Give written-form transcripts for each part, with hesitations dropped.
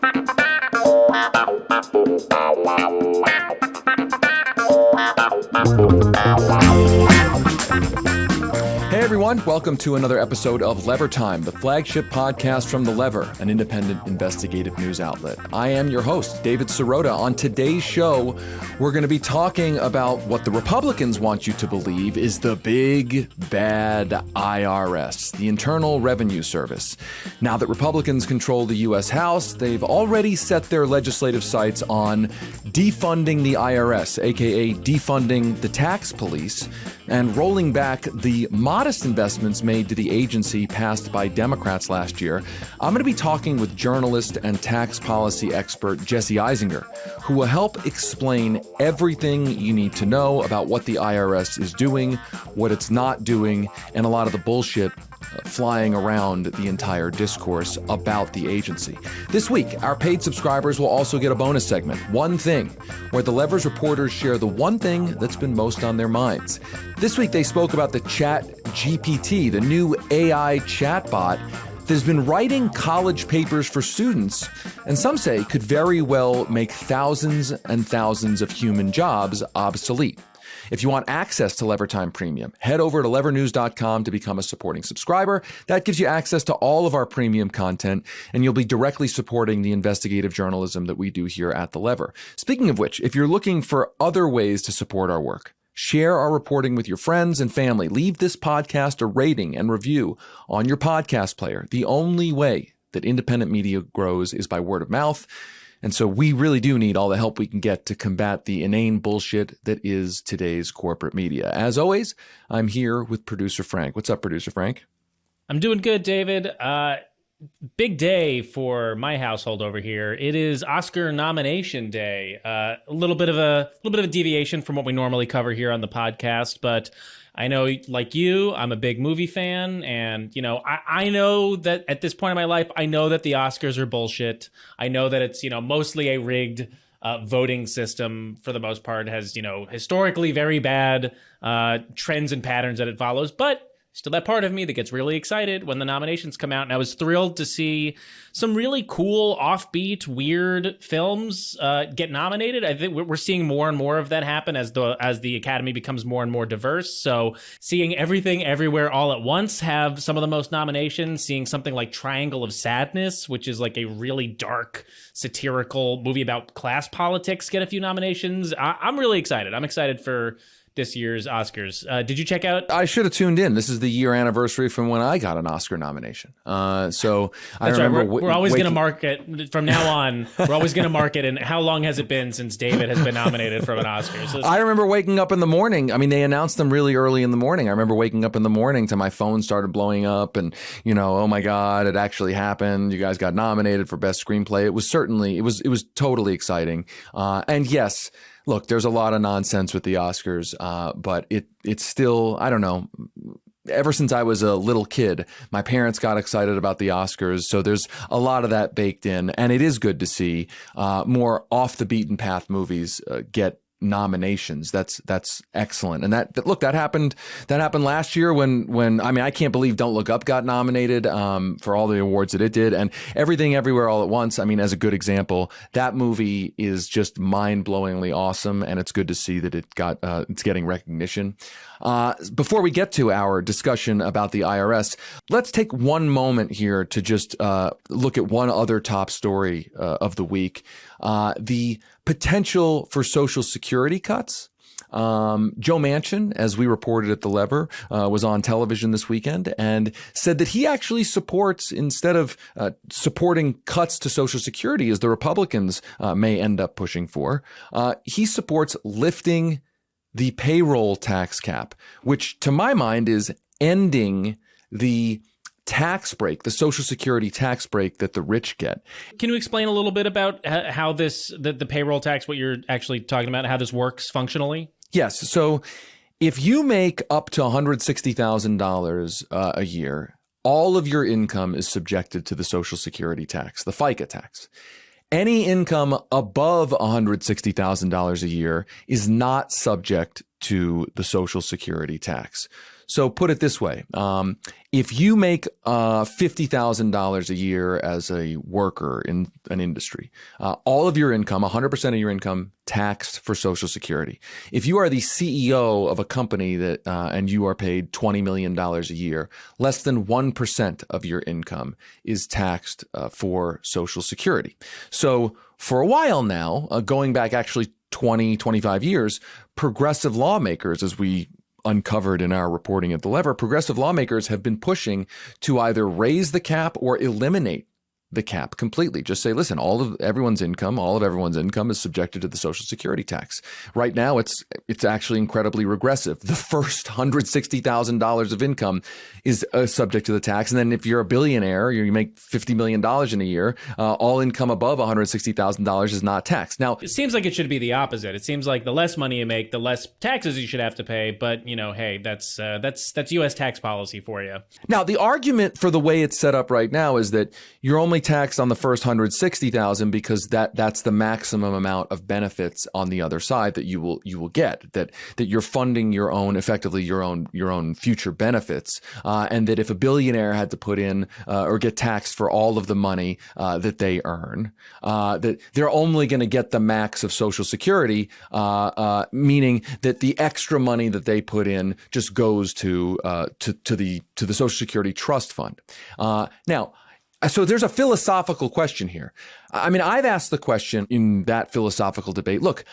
Hey everyone, welcome to another episode of Lever Time, the flagship podcast from The Lever, an independent investigative news outlet. I am your host, David Sirota. On today's show, we're going to be talking about what the Republicans want you to believe is the big, bad IRS, the Internal Revenue Service. Now that Republicans control the U.S. House, they've already set their legislative sights on defunding the IRS, aka defunding the tax police, and rolling back the modest investments made to the agency passed by Democrats last year. I'm going to be talking with journalist and tax policy expert Jesse Eisinger, who will help explain everything you need to know about what the IRS is doing, what it's not doing, and a lot of the bullshit flying around the entire discourse about the agency. This week, our paid subscribers will also get a bonus segment, One Thing, where the Lever's reporters share the one thing that's been most on their minds. This week, they spoke about the Chat GPT, the new AI chatbot that's been writing college papers for students, and some say could very well make thousands and thousands of human jobs obsolete. If you want access to LeverTime Premium, head over to levernews.com to become a supporting subscriber. That gives you access to all of our premium content, and you'll be directly supporting the investigative journalism that we do here at The Lever. Speaking of which, if you're looking for other ways to support our work, share our reporting with your friends and family. Leave this podcast a rating and review on your podcast player. The only way that independent media grows is by word of mouth. And so we really do need all the help we can get to combat the inane bullshit that is today's corporate media. As always, I'm here with producer Frank. What's up, producer Frank? I'm doing good, David. Big day for my household over here. It is Oscar nomination day. A little bit of a deviation from what we normally cover here on the podcast, but I know, like you, I'm a big movie fan, and, you know, I know that at this point in my life, I know that the Oscars are bullshit. I know that it's, mostly a rigged voting system for the most part. It has, historically very bad trends and patterns that it follows, but still that part of me that gets really excited when the nominations come out. And I was thrilled to see some really cool, offbeat, weird films get nominated. I think we're seeing more and more of that happen as the Academy becomes more and more diverse. So seeing Everything Everywhere All at Once have some of the most nominations, seeing something like Triangle of Sadness, which is like a really dark, satirical movie about class politics, get a few nominations. I'm really excited. I'm excited for this year's Oscars. Did you check out? I should have tuned in. This is the year anniversary from when I got an Oscar nomination. So I remember. Right. We're always going to mark it from now on. We're always going to mark it. And how long has it been since David has been nominated for an Oscar? So I remember waking up in the morning. I mean, they announced them really early in the morning. I remember waking up in the morning to my phone started blowing up, and oh my God, it actually happened. You guys got nominated for best screenplay. It was totally exciting. And yes. Look, there's a lot of nonsense with the Oscars, but it's still, I don't know. Ever since I was a little kid, my parents got excited about the Oscars. So there's a lot of that baked in. And it is good to see more off the beaten path movies get nominations. That's excellent. And that happened last year when I can't believe Don't Look Up got nominated for all the awards that it did, and Everything Everywhere All at Once. I mean, as a good example, that movie is just mind-blowingly awesome, and it's good to see that it's getting recognition. Before we get to our discussion about the IRS, let's take one moment here to just look at one other top story of the week. The potential for Social Security cuts. Joe Manchin, as we reported at The Lever, was on television this weekend and said that he actually supports, instead of supporting cuts to Social Security, as the Republicans may end up pushing for, he supports lifting the payroll tax cap, which to my mind is ending the tax break, the Social Security tax break that the rich get. Can you explain a little bit about how the payroll tax, what you're actually talking about, how this works functionally? Yes. So if you make up to $160,000 a year, all of your income is subjected to the Social Security tax, the FICA tax. Any income above $160,000 a year is not subject to the Social Security tax. So put it this way. If you make $50,000 a year as a worker in an industry, all of your income, 100% of your income, taxed for Social Security. If you are the CEO of a company that and you are paid $20 million a year, less than 1% of your income is taxed for Social Security. So for a while now, going back actually 20, 25 years, progressive lawmakers, as we uncovered in our reporting at The Lever, progressive lawmakers have been pushing to either raise the cap or eliminate the cap completely. Just say, listen, all of everyone's income is subjected to the Social Security tax. Right now, it's actually incredibly regressive. The first $160,000 of income is subject to the tax. And then if you're a billionaire, you make $50 million in a year, all income above $160,000 is not taxed. Now, it seems like it should be the opposite. It seems like the less money you make, the less taxes you should have to pay. But, hey, that's U.S. tax policy for you. Now, the argument for the way it's set up right now is that you're only taxed on the first $160,000 because that's the maximum amount of benefits on the other side that you will get, that you're funding your own future benefits, and that if a billionaire had to put in or get taxed for all of the money that they earn, that they're only going to get the max of Social Security, meaning that the extra money that they put in just goes to the Social Security trust fund. Now, so there's a philosophical question here. I mean, I've asked the question in that philosophical debate. Look,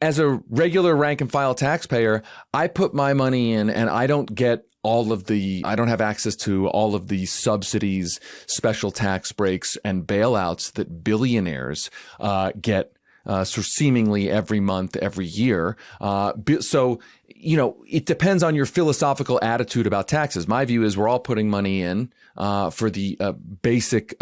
as a regular rank and file taxpayer, I put my money in and I don't have access to all of the subsidies, special tax breaks, and bailouts that billionaires get sort of seemingly every month, every year. So, it depends on your philosophical attitude about taxes. My view is we're all putting money in for the basic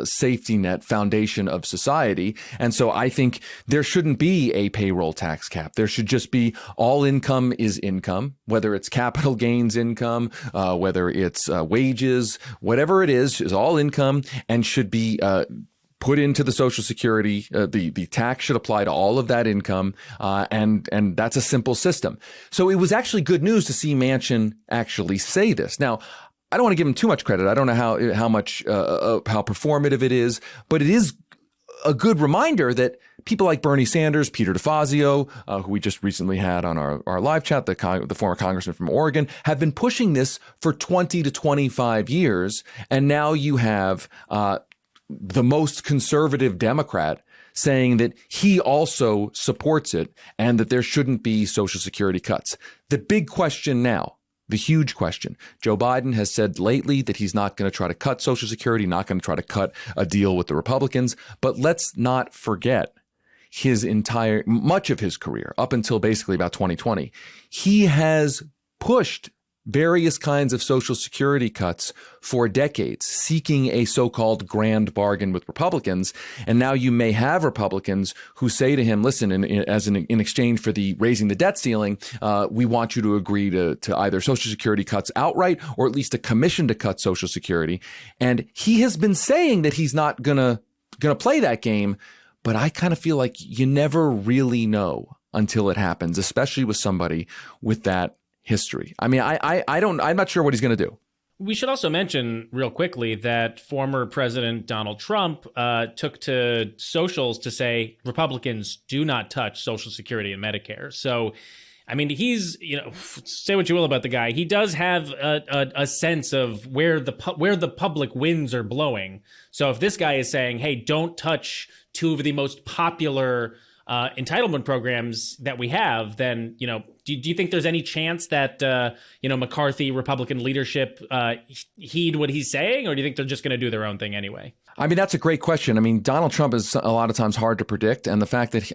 safety net foundation of society. And so I think there shouldn't be a payroll tax cap. There should just be all income is income, whether it's capital gains income, whether it's wages, whatever it is all income and should be put into the Social Security. The tax should apply to all of that income, and that's a simple system. So it was actually good news to see Manchin actually say this. Now, I don't want to give him too much credit. I don't know how performative it is, but it is a good reminder that people like Bernie Sanders, Peter DeFazio, who we just recently had on our live chat, the former congressman from Oregon, have been pushing this for 20 to 25 years, and now you have the most conservative Democrat saying that he also supports it and that there shouldn't be Social Security cuts. The big question now, the huge question, Joe Biden has said lately that he's not going to try to cut Social Security, not going to try to cut a deal with the Republicans. But let's not forget much of his career up until basically about 2020. He has pushed various kinds of Social Security cuts for decades, seeking a so-called grand bargain with Republicans. And now you may have Republicans who say to him, listen, in exchange for raising the debt ceiling, we want you to agree to either Social Security cuts outright or at least a commission to cut Social Security. And he has been saying that he's not gonna play that game, but I kind of feel like you never really know until it happens, especially with somebody with that history. I mean, I'm not sure what he's going to do. We should also mention real quickly that former President Donald Trump took to socials to say Republicans do not touch Social Security and Medicare. So, I mean, he's, say what you will about the guy. He does have a sense of where the public winds are blowing. So if this guy is saying, hey, don't touch two of the most popular entitlement programs that we have, then, do you think there's any chance that, McCarthy Republican leadership heed what he's saying, or do you think they're just going to do their own thing anyway? I mean, that's a great question. I mean, Donald Trump is a lot of times hard to predict. And the fact that,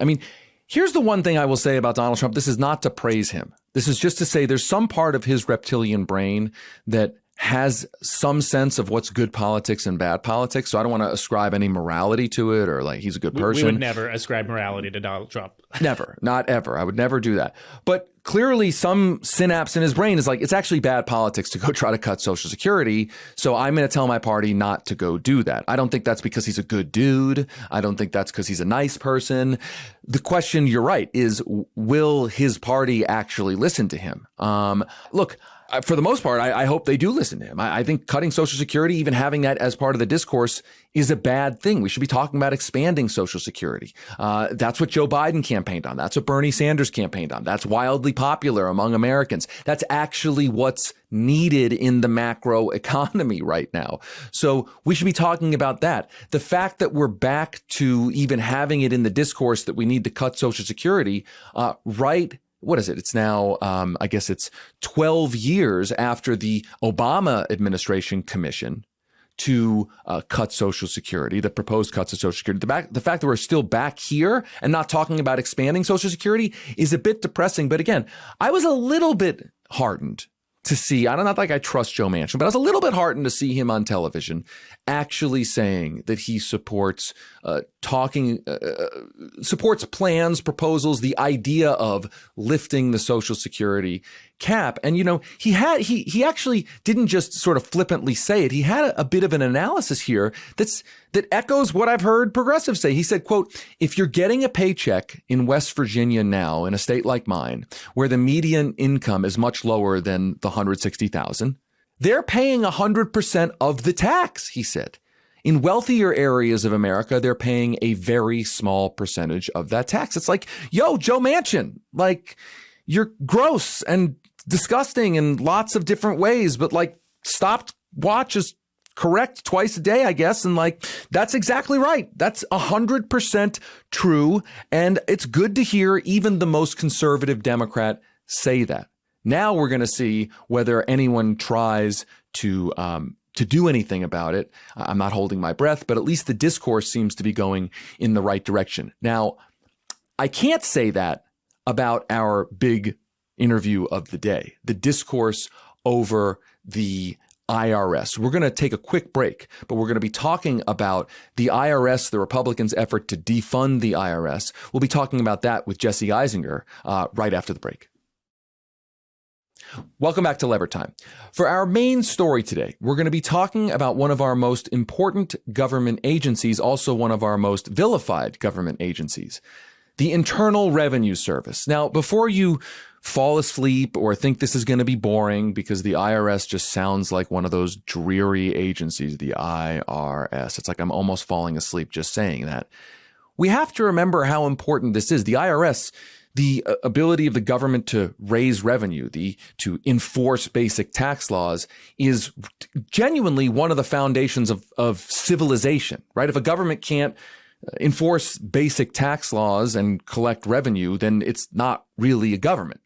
here's the one thing I will say about Donald Trump. This is not to praise him. This is just to say there's some part of his reptilian brain that has some sense of what's good politics and bad politics. So I don't want to ascribe any morality to it or like he's a good person. We would never ascribe morality to Donald Trump. Never, not ever. I would never do that. But clearly some synapse in his brain is like, it's actually bad politics to go try to cut Social Security. So I'm going to tell my party not to go do that. I don't think that's because he's a good dude. I don't think that's because he's a nice person. The question, you're right, is will his party actually listen to him? Look, for the most part, I hope they do listen to him. I think cutting Social Security, even having that as part of the discourse, is a bad thing. We should be talking about expanding Social Security. That's what Joe Biden campaigned on. That's what Bernie Sanders campaigned on. That's wildly popular among Americans. That's actually what's needed in the macro economy right now. So we should be talking about that. The fact that we're back to even having it in the discourse that we need to cut Social Security, right? What is it? It's now, I guess it's 12 years after the Obama administration commission to cut Social Security, the proposed cuts of Social Security. The fact that we're still back here and not talking about expanding Social Security is a bit depressing. But again, I was a little bit heartened to see, I don't know, like I trust Joe Manchin, but I was a little bit heartened to see him on television actually saying that he supports supports plans, proposals, the idea of lifting the Social Security cap. And, you know, he actually didn't just sort of flippantly say it. He had a bit of an analysis here that echoes what I've heard progressives say. He said, quote, if you're getting a paycheck in West Virginia now, in a state like mine, where the median income is much lower than the 160,000, they're paying 100% of the tax, he said. In wealthier areas of America, they're paying a very small percentage of that tax. It's like, yo, Joe Manchin, like, you're gross and disgusting in lots of different ways, but like, stopped watch is correct twice a day, I guess. And like, that's exactly right. That's 100% true. And it's good to hear even the most conservative Democrat say that. Now we're going to see whether anyone tries to do anything about it. I'm not holding my breath, but at least the discourse seems to be going in the right direction. Now, I can't say that about our big interview of the day, the discourse over the IRS. We're going to take a quick break, but we're going to be talking about the IRS, the Republicans' effort to defund the IRS. We'll be talking about that with Jesse Eisinger right after the break. Welcome back to Lever Time. For our main story today, we're going to be talking about one of our most important government agencies, also one of our most vilified government agencies, the Internal Revenue Service. Now, before you fall asleep or think this is going to be boring, because the IRS just sounds like one of those dreary agencies, the IRS. It's like I'm almost falling asleep just saying that. We have to remember how important this is. The IRS, the ability of the government to raise revenue, to enforce basic tax laws, is genuinely one of the foundations of civilization, right? If a government can't enforce basic tax laws and collect revenue, then it's not really a government.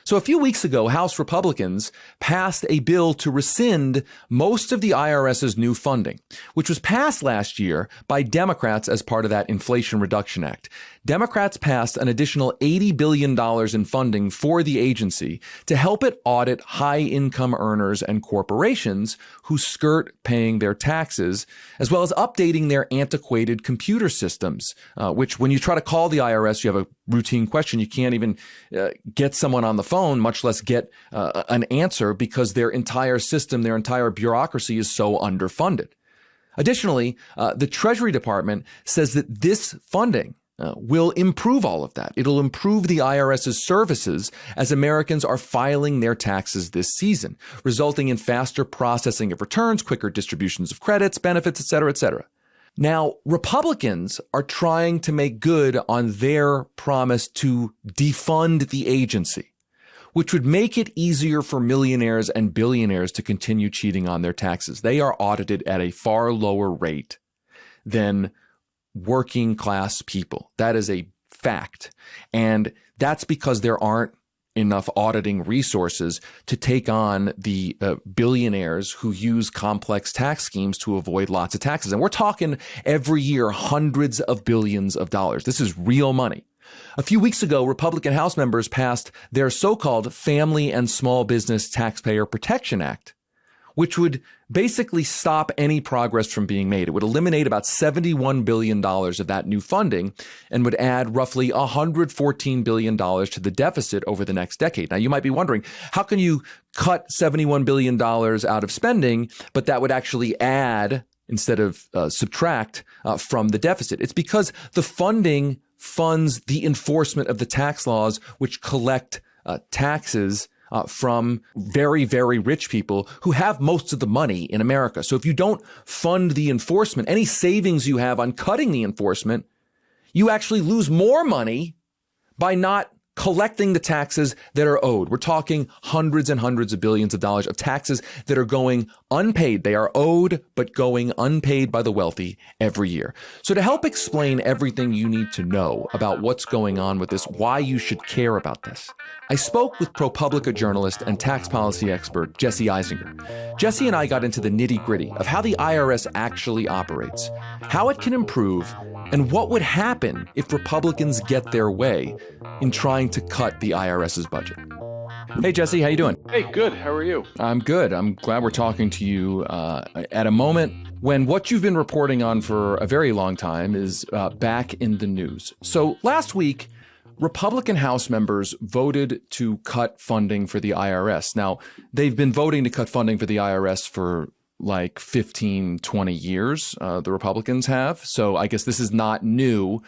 So a few weeks ago, House Republicans passed a bill to rescind most of the IRS's new funding, which was passed last year by Democrats as part of that Inflation Reduction Act. Democrats passed an additional $80 billion in funding for the agency to help it audit high-income earners and corporations who skirt paying their taxes, as well as updating their antiquated computer systems, which when you try to call the IRS, you have a routine question. You can't even get someone on the phone, much less get an answer, because their entire system, their entire bureaucracy is so underfunded. Additionally, the Treasury Department says that this funding will improve all of that. It'll improve the IRS's services as Americans are filing their taxes this season, resulting in faster processing of returns, quicker distributions of credits, benefits, et cetera, et cetera. Now, Republicans are trying to make good on their promise to defund the agency, which would make it easier for millionaires and billionaires to continue cheating on their taxes. They are audited at a far lower rate than working class people. That is a fact. And that's because there aren't enough auditing resources to take on the billionaires who use complex tax schemes to avoid lots of taxes. And we're talking every year hundreds of billions of dollars. This is real money. A few weeks ago, Republican House members passed their so-called Family and Small Business Taxpayer Protection Act, which would basically stop any progress from being made. It would eliminate about $71 billion of that new funding and would add roughly $114 billion to the deficit over the next decade. Now, you might be wondering, how can you cut $71 billion out of spending, but that would actually add instead of subtract from the deficit? It's because the funding funds the enforcement of the tax laws which collect taxes from very, very rich people who have most of the money in America. So if you don't fund the enforcement, any savings you have on cutting the enforcement, you actually lose more money by not collecting the taxes that are owed. We're talking hundreds and hundreds of billions of dollars of taxes that are going unpaid. They are owed, but going unpaid by the wealthy every year. So to help explain everything you need to know about what's going on with this, why you should care about this, I spoke with ProPublica journalist and tax policy expert Jesse Eisinger. Jesse and I got into the nitty-gritty of how the IRS actually operates, how it can improve, and what would happen if Republicans get their way in trying to cut the IRS's budget. Hey, Jesse, how you doing? Hey, good. How are you? I'm good. I'm glad we're talking to you at a moment when what you've been reporting on for a very long time is back in the news. So last week, Republican House members voted to cut funding for the IRS. Now, they've been voting to cut funding for the IRS for like 15, 20 years, the Republicans have. So I guess this is not new,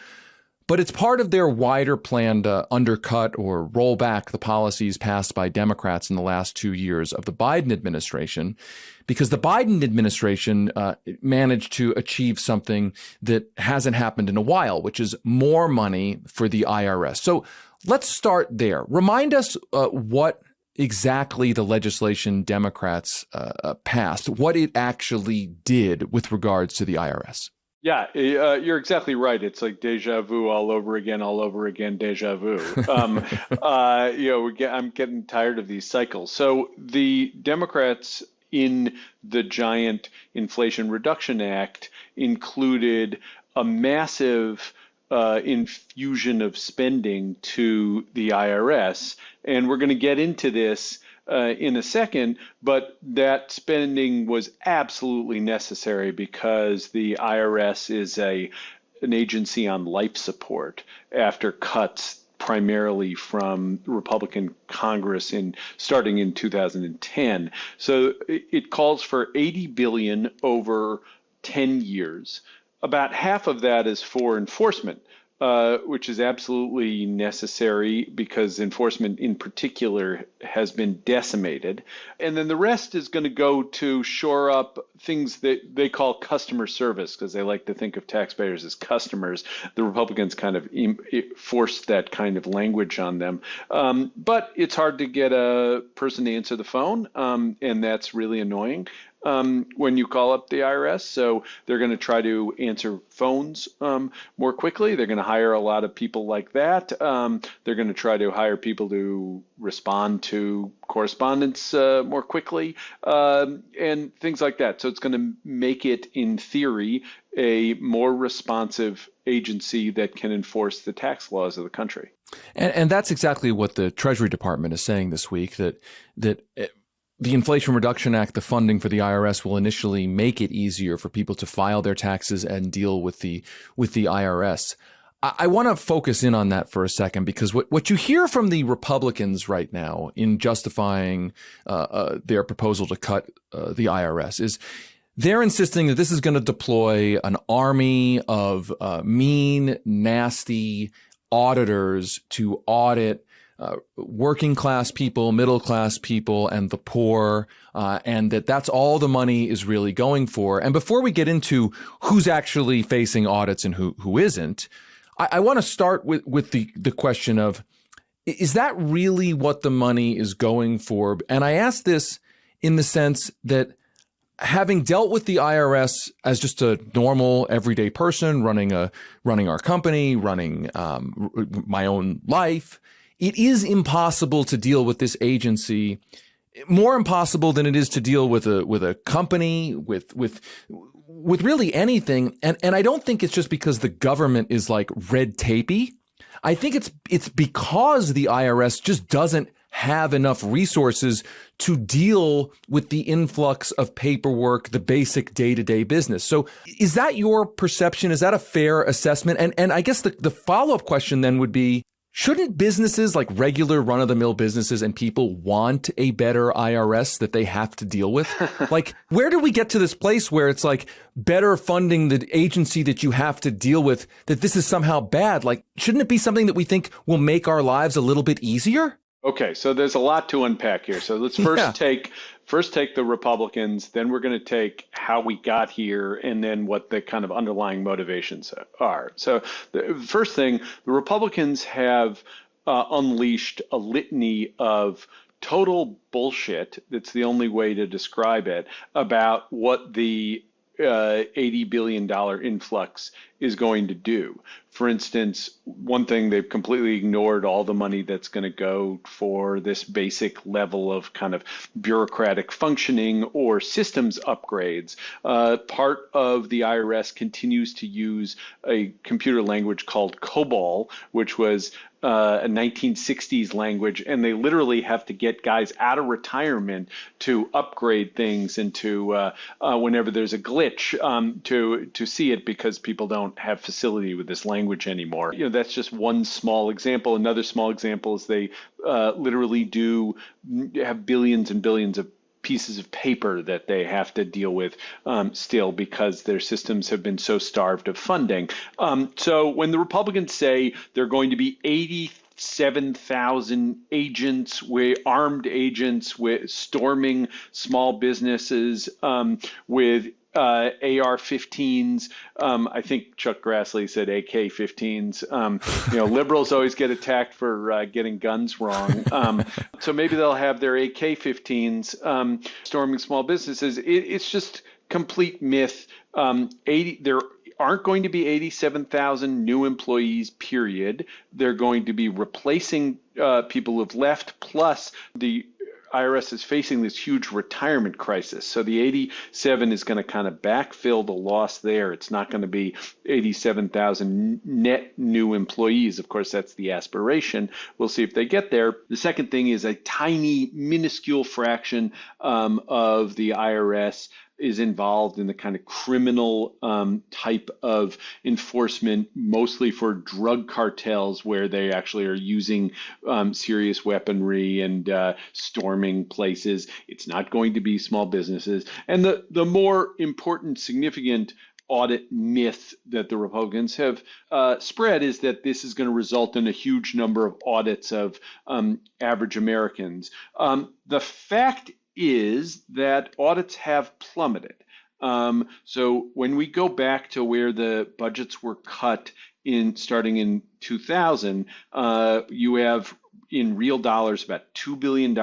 but it's part of their wider plan to undercut or roll back the policies passed by Democrats in the last 2 years of the Biden administration, because the Biden administration managed to achieve something that hasn't happened in a while, which is more money for the IRS. So let's start there. Remind us what exactly the legislation Democrats passed, what it actually did with regards to the IRS. Yeah, you're exactly right. It's like deja vu all over again, deja vu. I'm getting tired of these cycles. So the Democrats in the giant Inflation Reduction Act included a massive infusion of spending to the IRS. And we're going to get into this in a second, but that spending was absolutely necessary because the IRS is an agency on life support after cuts primarily from Republican Congress starting in 2010. So it calls for $80 billion over 10 years. About half of that is for enforcement, which is absolutely necessary because enforcement in particular has been decimated. And then the rest is going to go to shore up things that they call customer service, because they like to think of taxpayers as customers. The Republicans kind of forced that kind of language on them. But it's hard to get a person to answer the phone, and that's really annoying. When you call up the IRS. So they're going to try to answer phones more quickly. They're going to hire a lot of people like that. They're going to try to hire people to respond to correspondence more quickly and things like that. So it's going to make it, in theory, a more responsive agency that can enforce the tax laws of the country. And that's exactly what the Treasury Department is saying this week, that the Inflation Reduction Act, the funding for the IRS, will initially make it easier for people to file their taxes and deal with the IRS. I want to focus in on that for a second, because what you hear from the Republicans right now in justifying their proposal to cut the IRS is they're insisting that this is going to deploy an army of mean, nasty auditors to audit working class people, middle class people, and the poor, and that's all the money is really going for. And before we get into who's actually facing audits and who isn't, I want to start with the question of, is that really what the money is going for? And I ask this in the sense that, having dealt with the IRS as just a normal everyday person running our company, running my own life, it is impossible to deal with this agency, more impossible than it is to deal with a company, with really anything. And I don't think it's just because the government is like red tapey. I think it's because the IRS just doesn't have enough resources to deal with the influx of paperwork, the basic day-to-day business. So is that your perception? Is that a fair assessment? And I guess the follow-up question then would be, shouldn't businesses, like regular run-of-the-mill businesses and people, want a better IRS that they have to deal with? Like, where do we get to this place where it's like better funding the agency that you have to deal with, that this is somehow bad? Like, shouldn't it be something that we think will make our lives a little bit easier? Okay, so there's a lot to unpack here. So let's Yeah. first take the Republicans, then we're going to take how we got here, and then what the kind of underlying motivations are. So the first thing, the Republicans have unleashed a litany of total bullshit. That's the only way to describe it about what the $80 billion influx is going to do. For instance, one thing they've completely ignored all the money that's going to go for this basic level of kind of bureaucratic functioning or systems upgrades. Part of the IRS continues to use a computer language called COBOL, which was a 1960s language, and they literally have to get guys out of retirement to upgrade things and to whenever there's a glitch to see it because people don't have facility with this language anymore. You know, that's just one small example. Another small example is they literally do have billions and billions of pieces of paper that they have to deal with still because their systems have been so starved of funding. So when the Republicans say they're going to be 87,000 agents, armed agents, with storming small businesses with AR-15s. I think Chuck Grassley said AK-15s. Liberals always get attacked for getting guns wrong. So maybe they'll have their AK-15s storming small businesses. It's just complete myth. There aren't going to be 87,000 new employees, period. They're going to be replacing people who've left, plus the IRS is facing this huge retirement crisis. So the 87 is going to kind of backfill the loss there. It's not going to be 87,000 net new employees. Of course, that's the aspiration. We'll see if they get there. The second thing is a tiny, minuscule fraction of the IRS is involved in the kind of criminal type of enforcement, mostly for drug cartels, where they actually are using serious weaponry and storming places. It's not going to be small businesses. And the more important, significant audit myth that the Republicans have spread is that this is going to result in a huge number of audits of average Americans. The fact is that audits have plummeted. So when we go back to where the budgets were cut starting in 2000, you have in real dollars about $2 billion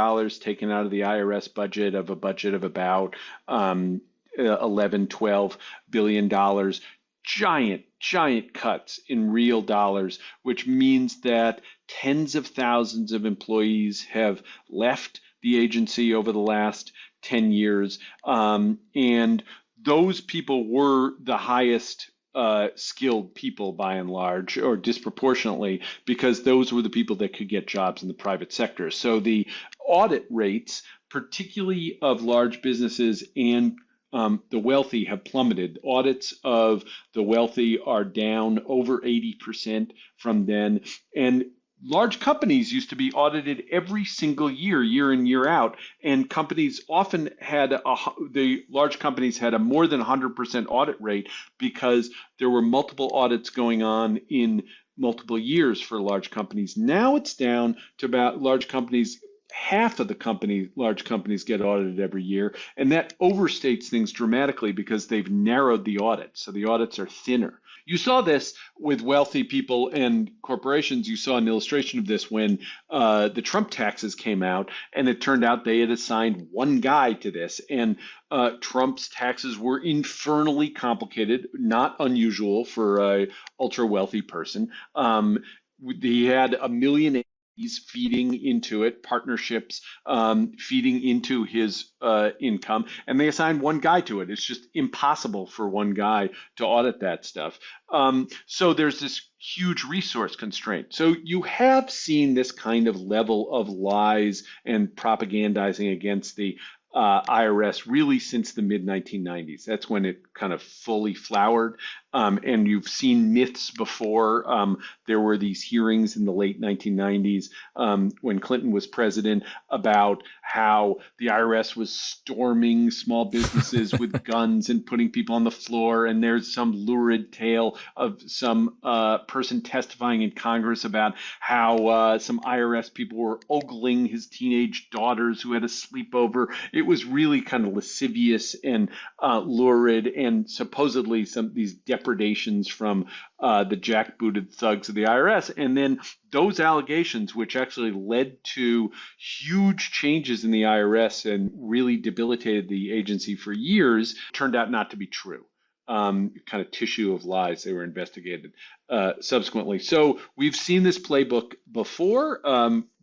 taken out of the IRS budget of a budget of about 11-12 billion dollars. Giant cuts in real dollars, which means that tens of thousands of employees have left the agency over the last 10 years. And those people were the highest skilled people by and large, or disproportionately, because those were the people that could get jobs in the private sector. So the audit rates, particularly of large businesses and the wealthy, have plummeted. Audits of the wealthy are down over 80% from then. And large companies used to be audited every single year, year in, year out, and companies often had the large companies had a more than 100% audit rate because there were multiple audits going on in multiple years for large companies. Now it's down to about half of the large companies get audited every year, and that overstates things dramatically because they've narrowed the audit, so the audits are thinner. You saw this with wealthy people and corporations. You saw an illustration of this when the Trump taxes came out, and it turned out they had assigned one guy to this, and Trump's taxes were infernally complicated, not unusual for an ultra wealthy person. He had a million feeding into it, partnerships feeding into his income, and they assigned one guy to it. It's just impossible for one guy to audit that stuff. So there's this huge resource constraint. So you have seen this kind of level of lies and propagandizing against the IRS really since the mid 1990s. That's when it kind of fully flowered. And you've seen myths before. There were these hearings in the late 1990s when Clinton was president about how the IRS was storming small businesses with guns and putting people on the floor. And there's some lurid tale of some person testifying in Congress about how some IRS people were ogling his teenage daughters who had a sleepover. It was really kind of lascivious and lurid, and supposedly these depredations from the jackbooted thugs of the IRS. And then those allegations, which actually led to huge changes in the IRS and really debilitated the agency for years, turned out not to be true. Kind of tissue of lies. They were investigated subsequently. So we've seen this playbook before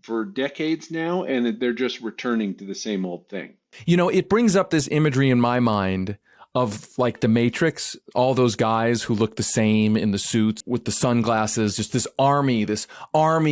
for decades now, and they're just returning to the same old thing. You know, it brings up this imagery in my mind of like the Matrix, all those guys who look the same in the suits with the sunglasses, just this army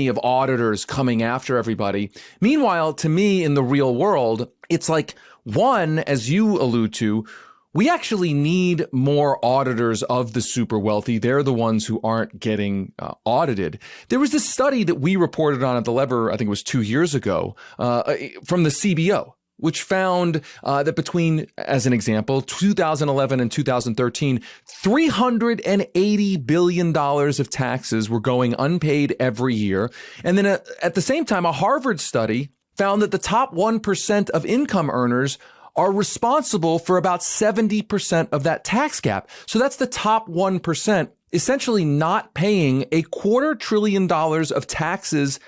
of auditors coming after everybody. Meanwhile, to me, in the real world, it's like, one, as you allude to, we actually need more auditors of the super wealthy. They're the ones who aren't getting audited. There was this study that we reported on at The Lever, I think it was 2 years ago, from the CBO, which found that between, as an example, 2011 and 2013, $380 billion of taxes were going unpaid every year. And then at the same time, a Harvard study found that the top 1% of income earners are responsible for about 70% of that tax gap. So that's the top 1% essentially not paying $250 billion of taxes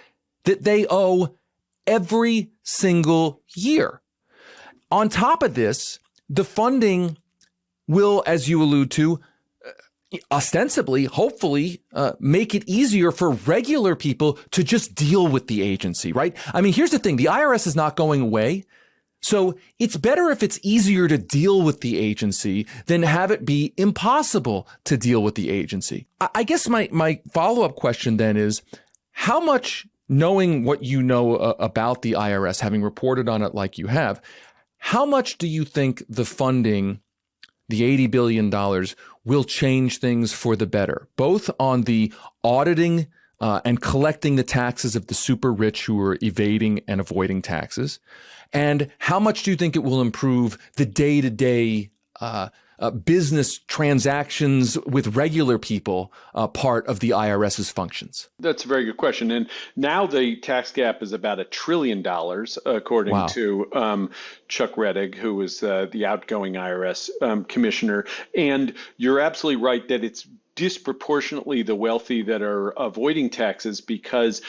that they owe every single year. On top of this, the funding will, as you allude to, ostensibly, hopefully, make it easier for regular people to just deal with the agency, right? I mean, here's the thing. The IRS is not going away. So it's better if it's easier to deal with the agency than have it be impossible to deal with the agency. I guess my follow-up question then is, how much, knowing what you know about the IRS, having reported on it like you have, how much do you think the funding, the $80 billion, will change things for the better, both on the auditing and collecting the taxes of the super rich who are evading and avoiding taxes? And how much do you think it will improve the day-to-day business transactions with regular people part of the IRS's functions? That's a very good question. And now the tax gap is about $1 trillion, according to Chuck Rettig, who was the outgoing IRS commissioner. And you're absolutely right that it's disproportionately the wealthy that are avoiding taxes, because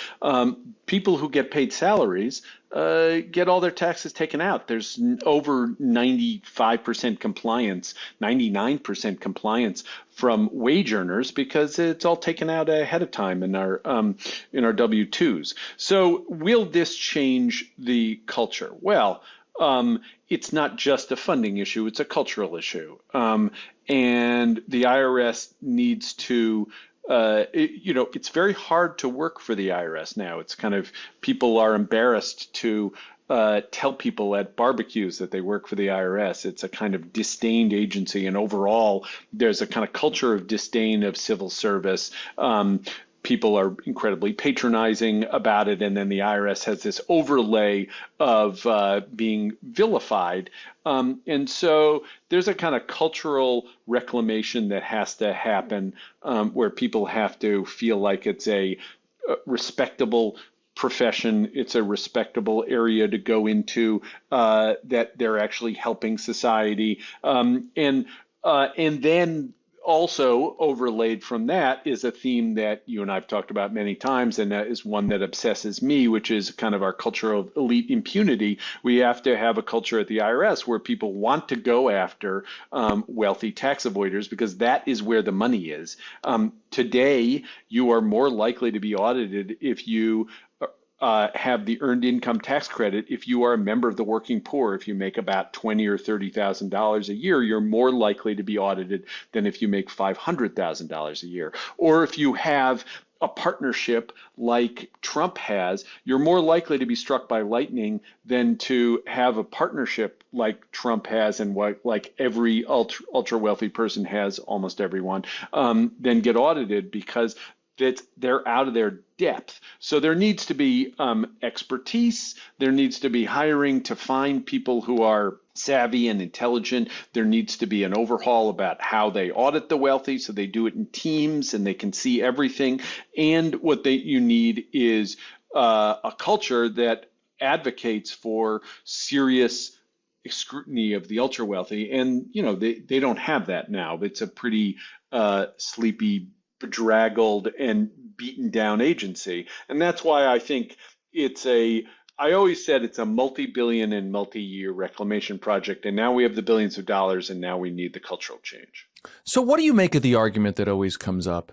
people who get paid salaries get all their taxes taken out. There's over 95% compliance, 99% compliance from wage earners, because it's all taken out ahead of time in our W-2s. So will this change the culture? Well, it's not just a funding issue, it's a cultural issue. And the IRS needs to, it's very hard to work for the IRS now. It's kind of, people are embarrassed to tell people at barbecues that they work for the IRS. It's a kind of disdained agency. And overall, there's a kind of culture of disdain of civil service. People are incredibly patronizing about it, and then the IRS has this overlay of being vilified. And so there's a kind of cultural reclamation that has to happen, where people have to feel like it's a respectable profession, it's a respectable area to go into, that they're actually helping society. And then also overlaid from that is a theme that you and I've talked about many times, and that is one that obsesses me, which is kind of our culture of elite impunity. We have to have a culture at the IRS where people want to go after wealthy tax avoiders, because that is where the money is. Today, you are more likely to be audited if you have the earned income tax credit. If you are a member of the working poor, if you make about $20,000 or $30,000 a year, you're more likely to be audited than if you make $500,000 a year. Or if you have a partnership like Trump has, you're more likely to be struck by lightning than to have a partnership like Trump has and like every ultra wealthy person has, almost everyone, then get audited because they're out of their depth. So there needs to be expertise. There needs to be hiring to find people who are savvy and intelligent. There needs to be an overhaul about how they audit the wealthy so they do it in teams and they can see everything. And what you need is a culture that advocates for serious scrutiny of the ultra wealthy. And, they don't have that now. It's a pretty sleepy, bedraggled and beaten down agency. And that's why I think I always said it's a multi-billion and multi-year reclamation project. And now we have the billions of dollars and now we need the cultural change. So what do you make of the argument that always comes up?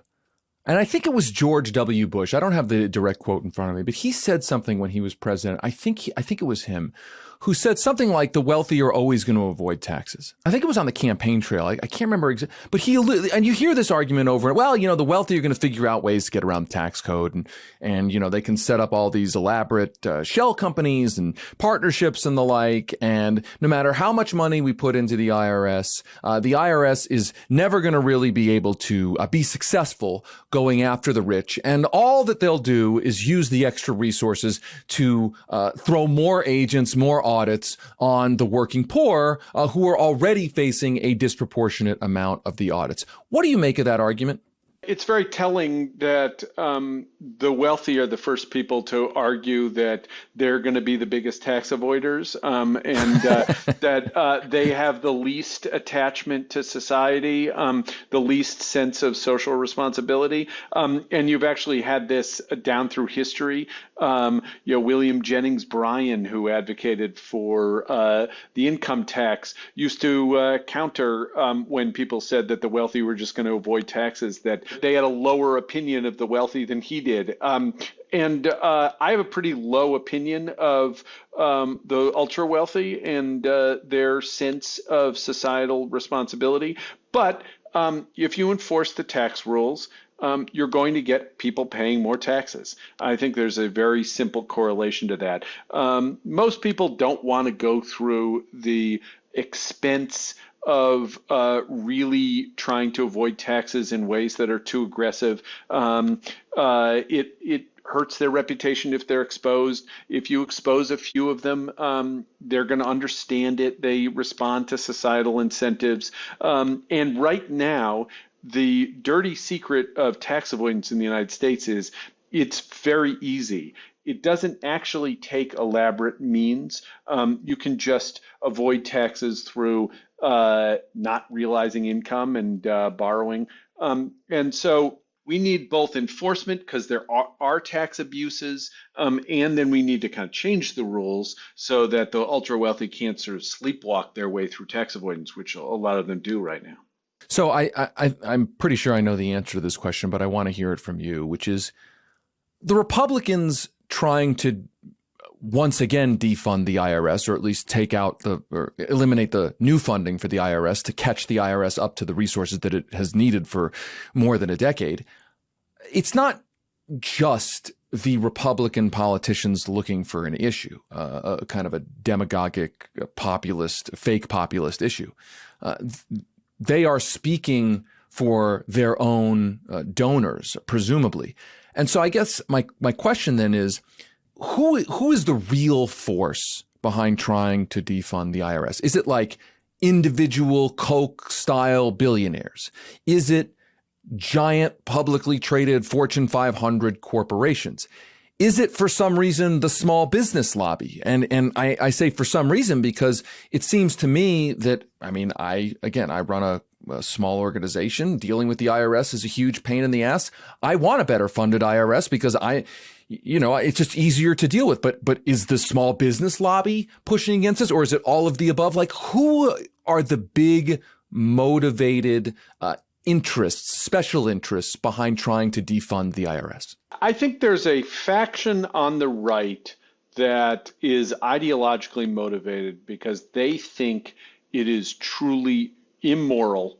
And I think it was George W. Bush. I don't have the direct quote in front of me, but he said something when he was president. I think it was him who said something like the wealthy are always going to avoid taxes. I think it was on the campaign trail. I can't remember exactly, but and you hear this argument over, well, the wealthy are going to figure out ways to get around the tax code and they can set up all these elaborate shell companies and partnerships and the like. And no matter how much money we put into the IRS is never going to really be able to be successful going after the rich. And all that they'll do is use the extra resources to throw more agents, more audits on the working poor who are already facing a disproportionate amount of the audits. What do you make of that argument? It's very telling that the wealthy are the first people to argue that they're going to be the biggest tax avoiders and that they have the least attachment to society, the least sense of social responsibility. And you've actually had this down through history. William Jennings Bryan, who advocated for the income tax, used to counter when people said that the wealthy were just going to avoid taxes, that they had a lower opinion of the wealthy than he did. And I have a pretty low opinion of the ultra wealthy and their sense of societal responsibility. But if you enforce the tax rules, you're going to get people paying more taxes. I think there's a very simple correlation to that. Most people don't want to go through the expense of really trying to avoid taxes in ways that are too aggressive. It hurts their reputation if they're exposed. If you expose a few of them, they're going to understand it. They respond to societal incentives. And right now, the dirty secret of tax avoidance in the United States is it's very easy. It doesn't actually take elaborate means. You can just avoid taxes through not realizing income and borrowing. And so we need both enforcement because there are tax abuses, and then we need to kind of change the rules so that the ultra wealthy can't sort of sleepwalk their way through tax avoidance, which a lot of them do right now. So I'm pretty sure I know the answer to this question, but I want to hear it from you, which is the Republicans trying to once again defund the IRS, or at least take out or eliminate the new funding for the IRS to catch the IRS up to the resources that it has needed for more than a decade. It's not just the Republican politicians looking for an issue, a kind of a demagogic, populist, fake populist issue. They are speaking for their own donors, presumably. And so I guess my question then is, who is the real force behind trying to defund the IRS? Is it like individual Koch-style billionaires? Is it giant publicly traded Fortune 500 corporations? Is it for some reason the small business lobby? And I say for some reason because it seems to me that, I run a small organization. Dealing with the IRS is a huge pain in the ass. I want a better funded IRS because it's just easier to deal with. But is the small business lobby pushing against us, or is it all of the above? Like, who are the big motivated interests, special interests behind trying to defund the IRS? I think there's a faction on the right that is ideologically motivated because they think it is truly immoral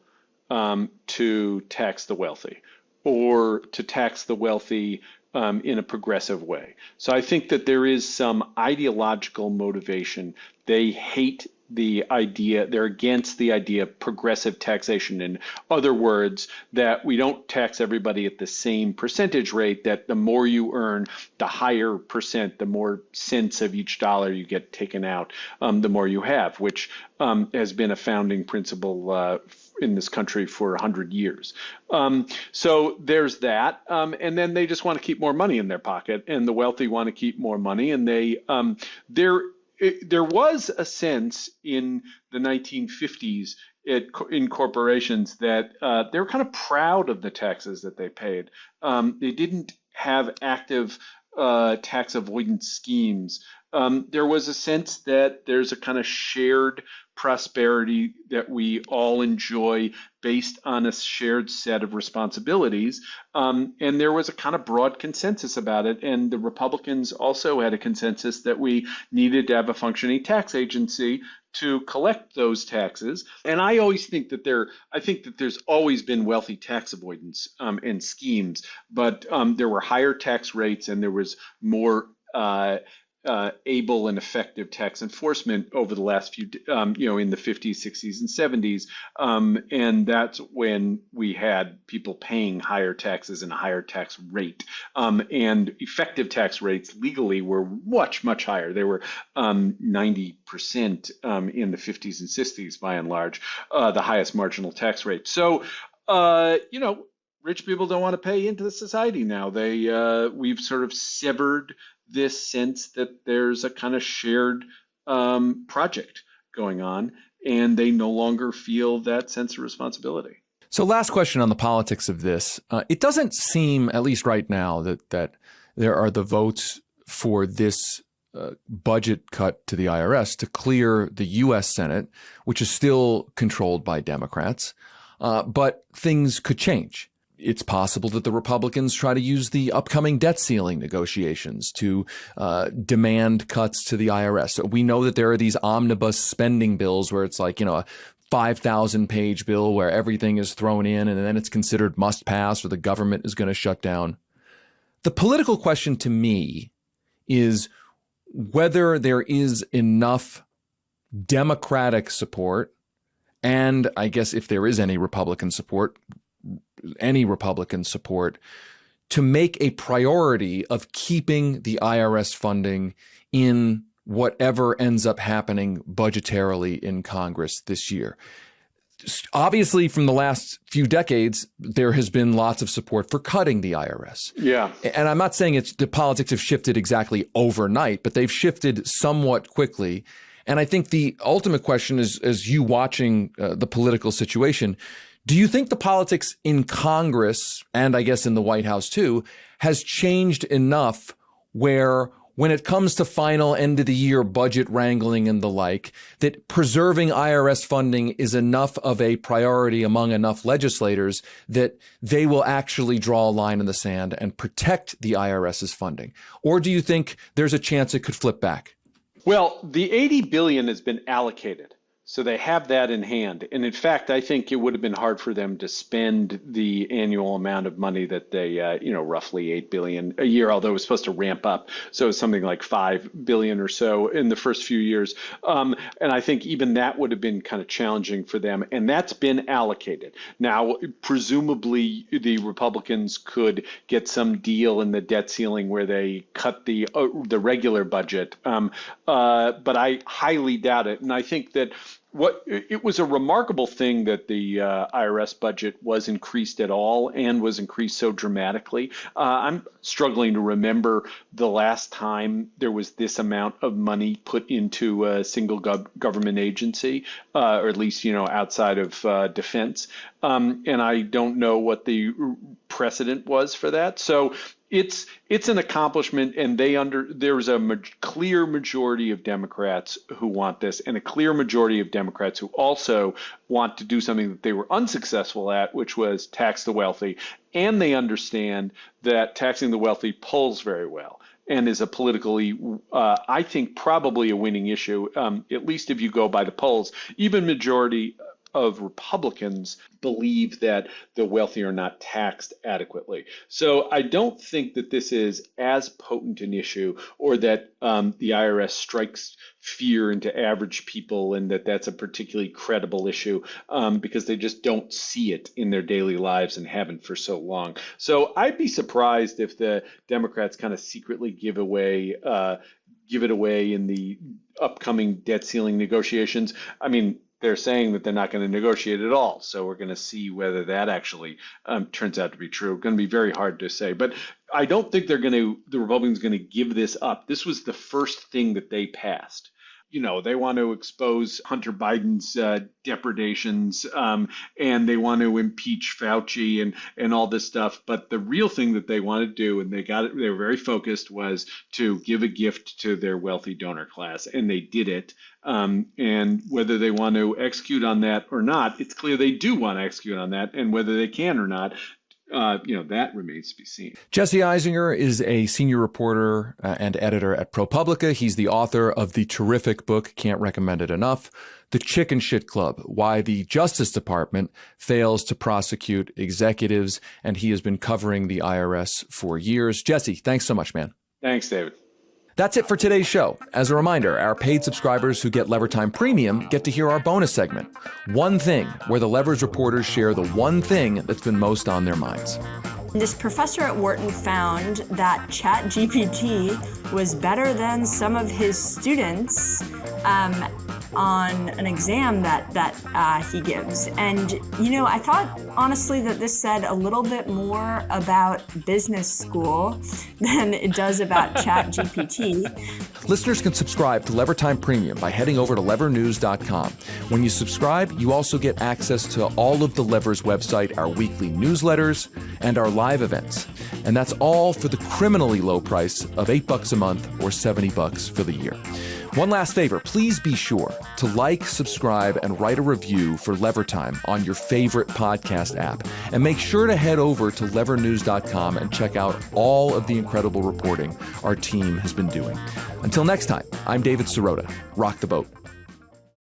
to tax the wealthy. or to tax the wealthy in a progressive way. So I think that there is some ideological motivation. They hate the idea, they're against the idea of progressive taxation. In other words, that we don't tax everybody at the same percentage rate, that the more you earn, the higher percent, the more cents of each dollar you get taken out, the more you have, which has been a founding principle in this country for 100 years. So there's that. And then they just want to keep more money in their pocket, and the wealthy want to keep more money. And there was a sense in the 1950s in corporations that they were kind of proud of the taxes that they paid. They didn't have active tax avoidance schemes. There was a sense that there's a kind of shared prosperity that we all enjoy based on a shared set of responsibilities. And there was a kind of broad consensus about it. And the Republicans also had a consensus that we needed to have a functioning tax agency to collect those taxes. And I always think that there's always been wealthy tax avoidance and schemes, but there were higher tax rates and there was more able and effective tax enforcement over the last few, in the 50s, 60s, and 70s. And that's when we had people paying higher taxes and a higher tax rate. And effective tax rates legally were much, much higher. They were 90% in the 50s and 60s, by and large, the highest marginal tax rate. So, rich people don't want to pay into the society now. We've sort of severed this sense that there's a kind of shared project going on, and they no longer feel that sense of responsibility. So last question on the politics of this. It doesn't seem, at least right now, that there are the votes for this budget cut to the IRS to clear the U.S. Senate, which is still controlled by Democrats. But things could change. It's possible that the Republicans try to use the upcoming debt ceiling negotiations to demand cuts to the IRS. So we know that there are these omnibus spending bills where it's like, a 5,000-page bill where everything is thrown in and then it's considered must pass or the government is going to shut down. The political question to me is whether there is enough Democratic support, and I guess if there is any Republican support, to make a priority of keeping the IRS funding in whatever ends up happening budgetarily in Congress this year. Obviously, from the last few decades, there has been lots of support for cutting the IRS. Yeah. And I'm not saying the politics have shifted exactly overnight, but they've shifted somewhat quickly. And I think the ultimate question is, as you watching the political situation, do you think the politics in Congress, and I guess in the White House too, has changed enough where when it comes to final end of the year budget wrangling and the like, that preserving IRS funding is enough of a priority among enough legislators that they will actually draw a line in the sand and protect the IRS's funding? Or do you think there's a chance it could flip back? Well, the $80 billion has been allocated. So they have that in hand. And in fact, I think it would have been hard for them to spend the annual amount of money that they, roughly $8 billion a year, although it was supposed to ramp up. So it's something like $5 billion or so in the first few years. And I think even that would have been kind of challenging for them. And that's been allocated. Now, presumably, the Republicans could get some deal in the debt ceiling where they cut the regular budget. But I highly doubt it. And I think that it was a remarkable thing that the IRS budget was increased at all and was increased so dramatically. I'm struggling to remember the last time there was this amount of money put into a single government agency, or at least, outside of defense. And I don't know what the precedent was for that. So it's an accomplishment, and there's a clear majority of Democrats who want this, and a clear majority of Democrats who also want to do something that they were unsuccessful at, which was tax the wealthy. And they understand that taxing the wealthy polls very well and is a politically, I think, probably a winning issue, at least if you go by the polls. Even majority of Republicans believe that the wealthy are not taxed adequately. So I don't think that this is as potent an issue, or that the IRS strikes fear into average people, and that that's a particularly credible issue, because they just don't see it in their daily lives and haven't for so long. So I'd be surprised if the Democrats kind of secretly give it away in the upcoming debt ceiling negotiations. I mean, they're saying that they're not going to negotiate at all. So we're going to see whether that actually turns out to be true. It's going to be very hard to say. But I don't think the Republicans are going to give this up. This was the first thing that they passed. You know, they want to expose Hunter Biden's depredations, and they want to impeach Fauci and all this stuff. But the real thing that they want to do, and they were very focused, was to give a gift to their wealthy donor class, and they did it. And whether they want to execute on that or not, it's clear they do want to execute on that, and whether they can or not, that remains to be seen. Jesse Eisinger is a senior reporter and editor at ProPublica. He's the author of the terrific book, can't recommend it enough, The Chicken Shit Club, Why the Justice Department Fails to Prosecute Executives. And he has been covering the IRS for years. Jesse, thanks so much, man. Thanks, David. That's it for today's show. As a reminder, our paid subscribers who get Levertime Premium get to hear our bonus segment, One Thing, where the Levers reporters share the one thing that's been most on their minds. This professor at Wharton found that ChatGPT was better than some of his students on an exam that he gives. And, I thought, honestly, that this said a little bit more about business school than it does about ChatGPT. Listeners can subscribe to Levertime Premium by heading over to levernews.com. When you subscribe, you also get access to all of the Lever's website, our weekly newsletters, and our live events. And that's all for the criminally low price of $8 a month or $70 for the year. One last favor, please be sure to like, subscribe, and write a review for Levertime on your favorite podcast app. And make sure to head over to levernews.com and check out all of the incredible reporting our team has been doing. Until next time, I'm David Sirota. Rock the boat.